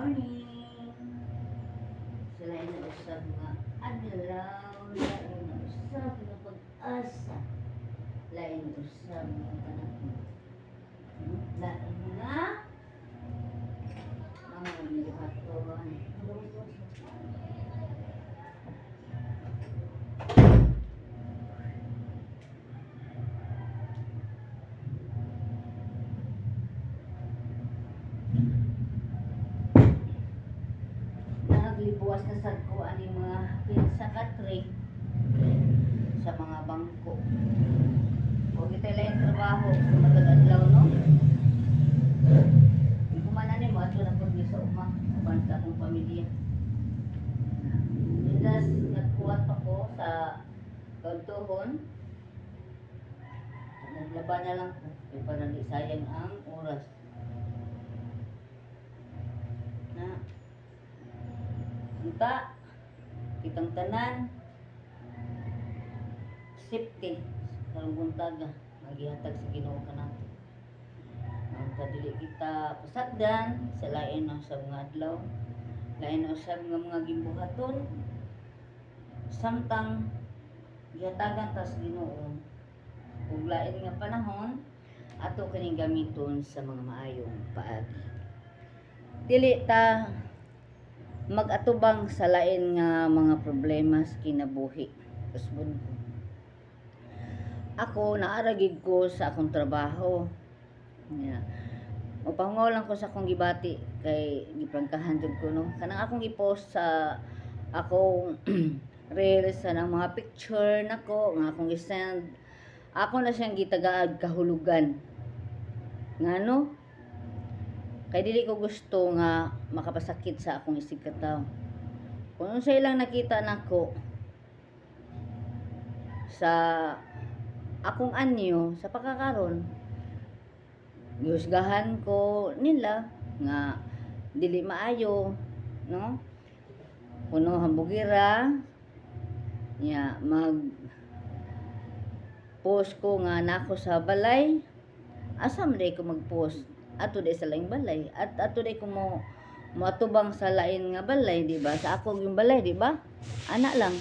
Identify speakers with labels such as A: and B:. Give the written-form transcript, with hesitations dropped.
A: morning. Sila ay nausap nga adlaw, lain na usap nga pag-asa. Lain usap nga tanak. Lain nga mga bihaton. Naglibuwas na sad ko ani mga pinsa katri sa mga bangko. O kita lang trabaho sa matag-adlaw no. Kumana ni mo ato na pud sa uma uban sa akong pamilya. Dinas nagkuhat pa ko sa kantuhon. Naglaban na lang ko para di sayang ang oras. Na kita kitang tanan safety karong buntaga magihatag sa Ginoo kanato. Ang kadili kita pasagdan sa lain sa mga adlaw, lain usab nga mga gimbuhaton samtang gihatagan ta sa Ginoo ug lain nga panahon ato kining gamiton sa mga maayong paagi. Dili ta mag-atubang sa lain nga mga problema sa kinabuhi. Usbon ko. Ako naaragig ko sa akong trabaho. Yeah. Mapangaw lang ko sa akong gibati kay giprangkahan jud ko no. Kanang akong i-post sa akong reels sa ng mga picture nako nga akong i-send. Ako na siyang gitagaag kahulugan. Ngano? Kay dili ko gusto nga makapasakit sa akong isig katawo. Kung sa ilang nakita nako sa akong anyo sa pagkakaron, giusgahan ko nila nga dili maayo, no? Kuno hambugira nya mag post ko nga nako sa balay. Asa man day ko mag-post? Ato day sa laing balay at ato day ko mo matubang sa lain nga balay, di ba? Sa ako yung balay, di ba? Ana lang.